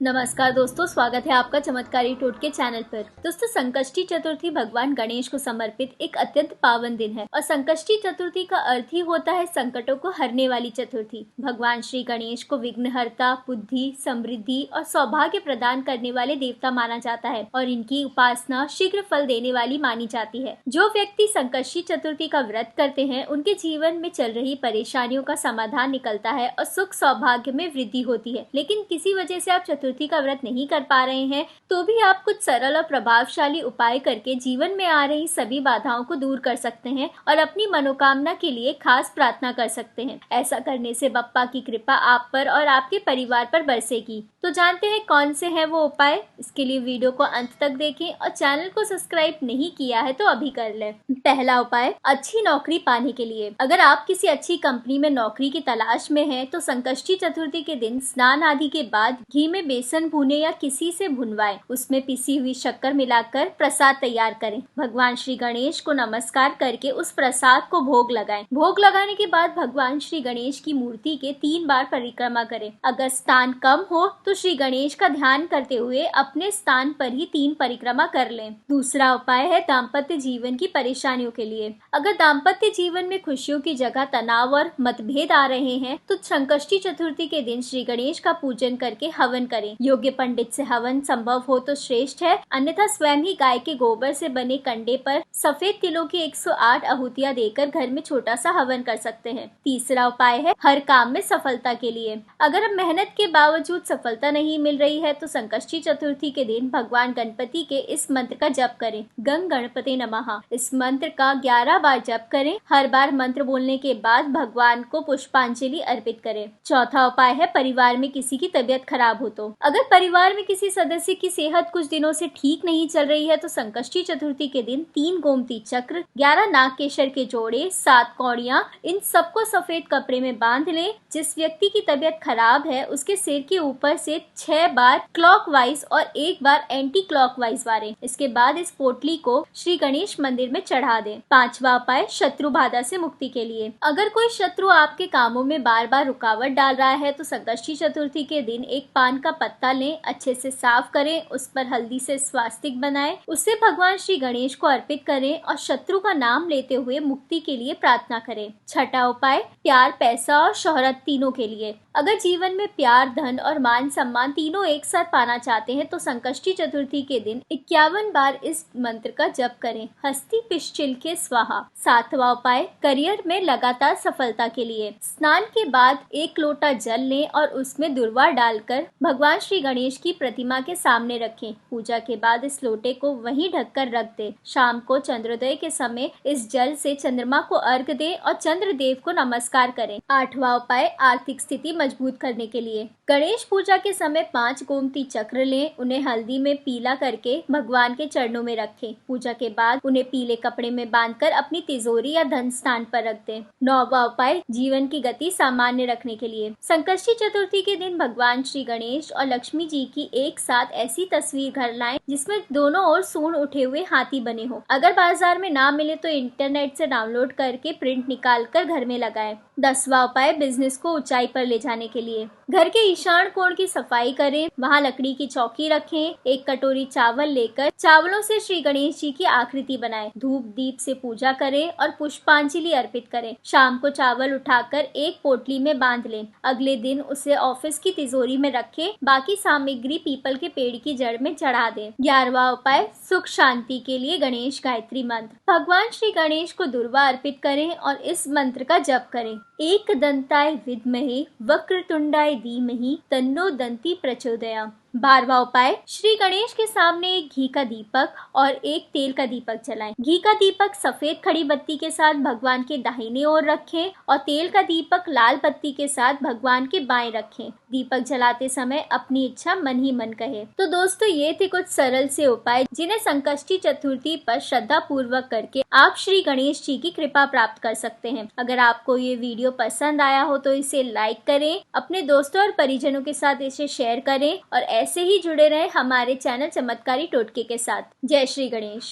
नमस्कार दोस्तों, स्वागत है आपका चमत्कारी टोटके चैनल पर। दोस्तों, संकष्टी चतुर्थी भगवान गणेश को समर्पित एक अत्यंत पावन दिन है और संकष्टी चतुर्थी का अर्थ ही होता है संकटों को हरने वाली चतुर्थी। भगवान श्री गणेश को विघ्नहर्ता, बुद्धि, समृद्धि और सौभाग्य प्रदान करने वाले देवता माना जाता है और इनकी उपासना शीघ्र फल देने वाली मानी जाती है। जो व्यक्ति संकष्टी चतुर्थी का व्रत करते हैं, उनके जीवन में चल रही परेशानियों का समाधान निकलता है और सुख सौभाग्य में वृद्धि होती है। लेकिन किसी वजह से आप चतुर्थी का व्रत नहीं कर पा रहे हैं, तो भी आप कुछ सरल और प्रभावशाली उपाय करके जीवन में आ रही सभी बाधाओं को दूर कर सकते हैं और अपनी मनोकामना के लिए खास प्रार्थना कर सकते हैं। ऐसा करने से बप्पा की कृपा आप पर और आपके परिवार पर बरसेगी। तो जानते हैं कौन से हैं वो उपाय। इसके लिए वीडियो को अंत तक देखें और चैनल को सब्सक्राइब नहीं किया है तो अभी कर लें। पहला उपाय, अच्छी नौकरी पाने के लिए। अगर आप किसी अच्छी कंपनी में नौकरी की तलाश में हैं, तो संकष्टी चतुर्थी के दिन स्नान आदि के बाद घी में बेसन भुने या किसी से भुनवाएं, उसमें पिसी हुई शक्कर मिलाकर प्रसाद तैयार करें। भगवान श्री गणेश को नमस्कार करके उस प्रसाद को भोग लगाएं। भोग लगाने के बाद भगवान श्री गणेश की मूर्ति के 3 बार परिक्रमा करें। अगर स्थान कम हो तो श्री गणेश का ध्यान करते हुए अपने स्थान पर ही 3 परिक्रमा कर लें। दूसरा उपाय है दाम्पत्य जीवन की परेशानियों के लिए। अगर दाम्पत्य जीवन में खुशियों की जगह तनाव और मतभेद आ रहे हैं, तो संकष्टी चतुर्थी के दिन श्री गणेश का पूजन करके हवन करें। योग्य पंडित से हवन संभव हो तो श्रेष्ठ है, अन्यथा स्वयं ही गाय के गोबर से बने कंडे पर सफेद तिलों की 108 आहुतियां देकर घर में छोटा सा हवन कर सकते हैं। तीसरा उपाय है हर काम में सफलता के लिए। अगर मेहनत के बावजूद सफलता नहीं मिल रही है, तो संकष्टी चतुर्थी के दिन भगवान गणपति के इस मंत्र का जप करें, गंग गणपते नमः। इस मंत्र का 11 बार जप करें। हर बार मंत्र बोलने के बाद भगवान को पुष्पांजलि अर्पित करें। चौथा उपाय है परिवार में किसी की तबीयत खराब हो तो। अगर परिवार में किसी सदस्य की सेहत कुछ दिनों से ठीक नहीं चल रही है, तो संकष्टी चतुर्थी के दिन 3 गोमती चक्र, 11 नागकेशर के जोड़े, 7 कौड़ियां, इन सबको सफेद कपड़े में बांध लें। जिस व्यक्ति की तबीयत खराब है, उसके सिर के ऊपर से 6 बार क्लॉकवाइज और 1 बार एंटी क्लॉकवाइज मारें। इसके बाद इस पोटली को श्री गणेश मंदिर में चढ़ा दें। पांचवा उपाय, शत्रु बाधा से मुक्ति के लिए। अगर कोई शत्रु आपके कामों में बार बार रुकावट डाल रहा है, तो संकष्टी चतुर्थी के दिन एक पान का पत्ता लें, अच्छे से साफ करें, उस पर हल्दी से स्वास्तिक बनाएं, उससे भगवान श्री गणेश को अर्पित करें और शत्रु का नाम लेते हुए मुक्ति के लिए प्रार्थना करें। छठा उपाय, प्यार, पैसा और शोहरत तीनों के लिए। अगर जीवन में प्यार, धन और मान सम्मान तीनों एक साथ पाना चाहते हैं, तो संकष्टी चतुर्थी के दिन 51 बार इस मंत्र का जप करें, हस्ती पिश्चिल के स्वाहा। सातवां उपाय, करियर में लगातार सफलता के लिए। स्नान के बाद 1 लोटा जल लें और उसमें दुर्वा डालकर भगवान श्री गणेश की प्रतिमा के सामने रखें। पूजा के बाद इस लोटे को वहीं ढककर रख दें। शाम को चंद्रोदय के समय इस जल से चंद्रमा को अर्घ दें और चंद्रदेव को नमस्कार करें। आठवां उपाय, आर्थिक स्थिति मजबूत करने के लिए। गणेश पूजा के समय 5 गोमती चक्र लें, उन्हें हल्दी में पीला करके भगवान के चरणों में रखें। पूजा के बाद उन्हें पीले कपड़े में बांधकर अपनी तिजोरी या धन स्थान पर रख दें। 9वां उपाय, जीवन की गति सामान्य रखने के लिए। संकष्टी चतुर्थी के दिन भगवान श्री गणेश और लक्ष्मी जी की एक साथ ऐसी तस्वीर घर लाएं जिसमें दोनों ओर सूंड उठे हुए हाथी बने हो। अगर बाजार में ना मिले तो इंटरनेट से डाउनलोड करके प्रिंट निकाल कर घर में लगाएं। 10वां उपाय, बिजनेस को ऊंचाई पर ले जाने के लिए। घर के ईशान कोण की सफाई करें, वहां लकड़ी की चौकी रखें, 1 कटोरी चावल लेकर चावलों से श्री गणेश जी की आकृति बनाएं, धूप दीप से पूजा करें और पुष्पांजलि अर्पित करें। शाम को चावल उठाकर एक पोटली में बांध लें। अगले दिन उसे ऑफिस की तिजोरी में रखें। बाकी सामग्री पीपल के पेड़ की जड़ में चढ़ा दें। 11वां उपाय, सुख शांति के लिए गणेश गायत्री मंत्र। भगवान श्री गणेश को दुर्वा अर्पित करें और इस मंत्र का जप करें, एक दंताय विद्महे वक्रतुंडाय धीमहि तन्नो दंती प्रचोदयात्। 12वां उपाय, श्री गणेश के सामने एक घी का दीपक और एक तेल का दीपक जलाएं। घी का दीपक सफेद खड़ी बत्ती के साथ भगवान के दाहिने ओर रखें और तेल का दीपक लाल बत्ती के साथ भगवान के बाएं रखें। दीपक जलाते समय अपनी इच्छा मन ही मन कहे। तो दोस्तों, ये थे कुछ सरल से उपाय जिन्हें संकष्टी चतुर्थी पर श्रद्धा पूर्वक करके आप श्री गणेश जी की कृपा प्राप्त कर सकते हैं। अगर आपको ये वीडियो पसंद आया हो तो इसे लाइक करें, अपने दोस्तों और परिजनों के साथ इसे शेयर करें और ऐसे ही जुड़े रहे हमारे चैनल चमत्कारी टोटके के साथ। जय श्री गणेश।